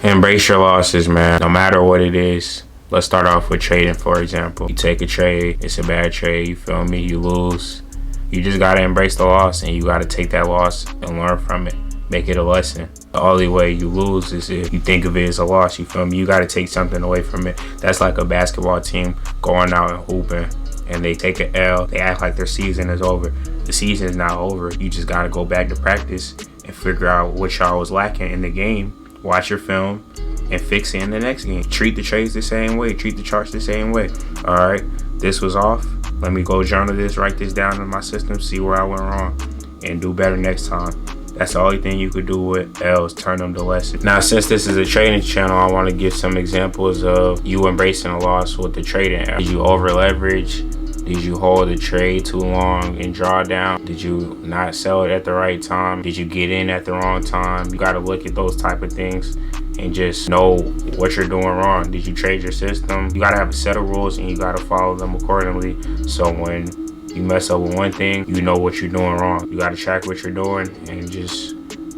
Embrace your losses, man. No matter what it is. Let's start off with trading, for example. You take a trade, it's a bad trade, you feel me? You lose. You just gotta embrace the loss, and you gotta take that loss and learn from it. Make it a lesson. The only way you lose is if you think of it as a loss, you feel me? You gotta take something away from it. That's like a basketball team going out and hooping, and they take an L. They act like their season is over. The season is not over. You just gotta go back to practice and figure out what y'all was lacking in the game. Watch your film and fix it in the next game. Treat the trades the same way. Treat the charts the same way. All right, this was off. Let me go journal this, write this down in my system, see where I went wrong, and do better next time. That's the only thing you could do with L's, turn them to lessons. Now, since this is a trading channel, I want to give some examples of you embracing a loss with the trading. Did you over leverage? Did you hold the trade too long and draw down? Did you not sell it at the right time? Did you get in at the wrong time? You got to look at those type of things and just know what you're doing wrong. Did you trade your system? You got to have a set of rules and you got to follow them accordingly. So when you mess up with one thing, you know what you're doing wrong. You got to track what you're doing and just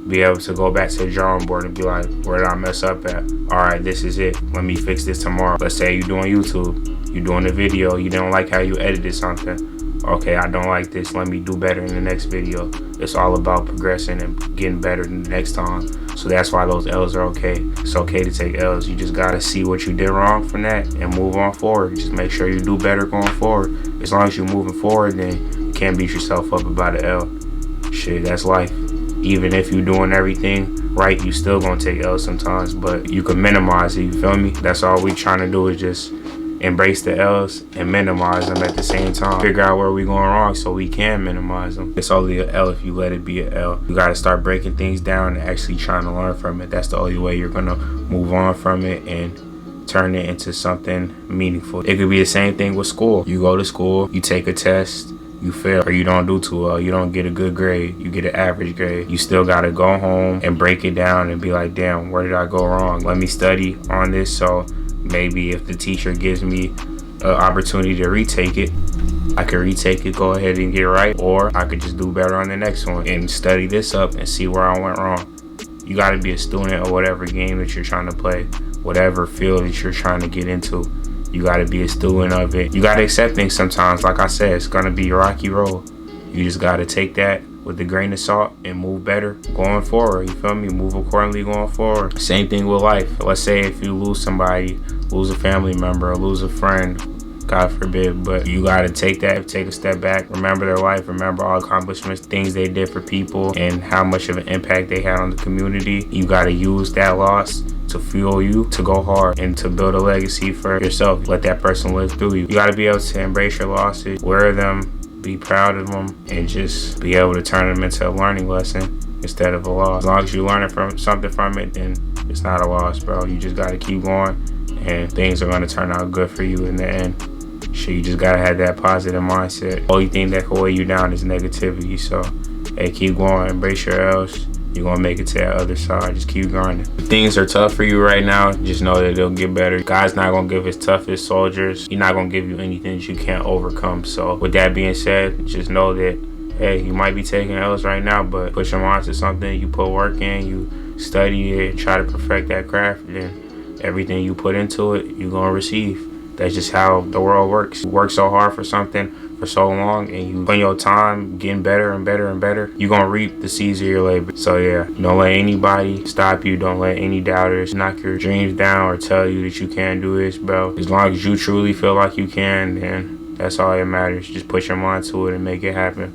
be able to go back to the drawing board and be like, where did I mess up at? All right, this is it. Let me fix this tomorrow. Let's say you're doing YouTube. You're doing a video. You don't like how you edited something. Okay, I don't like this. Let me do better in the next video. It's all about progressing and getting better the next time. So that's why those L's are okay. It's okay to take L's. You just got to see what you did wrong from that and move on forward. Just make sure you do better going forward. As long as you're moving forward, then you can't beat yourself up about an L. Shit, that's life. Even if you're doing everything right, you still gonna take L's sometimes, but you can minimize it, you feel me? That's all we trying to do is just embrace the L's and minimize them at the same time. Figure out where we going wrong so we can minimize them. It's only an L if you let it be an L. You gotta start breaking things down and actually trying to learn from it. That's the only way you're gonna move on from it and turn it into something meaningful. It could be the same thing with school. You go to school, you take a test, you fail, or you don't do too well, you don't get a good grade, you get an average grade. You still gotta go home and break it down and be like, damn, where did I go wrong? Let me study on this, so maybe if the teacher gives me an opportunity to retake it, I could retake it, go ahead and get it right, or I could just do better on the next one and study this up and see where I went wrong. You gotta be a student of whatever game that you're trying to play, whatever field that you're trying to get into. You gotta be a student of it. You gotta accept things sometimes. Like I said, it's gonna be a rocky road. You just gotta take that with a grain of salt and move better going forward. You feel me? Move accordingly going forward. Same thing with life. Let's say if you lose somebody, lose a family member, or lose a friend, God forbid, but you gotta take that, take a step back, remember their life, remember all accomplishments, things they did for people, and how much of an impact they had on the community. You gotta use that loss to fuel you to go hard and to build a legacy for yourself. Let that person live through you. You gotta be able to embrace your losses, wear them, be proud of them, and just be able to turn them into a learning lesson instead of a loss. As long as you're learning from something from it, then it's not a loss, bro. You just gotta keep going and things are gonna turn out good for you in the end. Shit, you just gotta have that positive mindset. Only thing that can weigh you down is negativity. So, hey, keep going, embrace your L's. You're gonna make it to that other side. Just keep grinding. If things are tough for you right now, just know that they'll get better. God's not gonna give his toughest soldiers. He's not gonna give you anything that you can't overcome. So, with that being said, just know that, hey, you might be taking L's right now, but push them on to something. You put work in, you study it, and try to perfect that craft, then everything you put into it, you're gonna receive. That's just how the world works. You work so hard for something for so long and you spend your time getting better and better and better, you're gonna reap the seeds of your labor. So yeah, don't let anybody stop you. Don't let any doubters knock your dreams down or tell you that you can't do this, bro. As long as you truly feel like you can, then that's all that matters. Just put your mind to it and make it happen.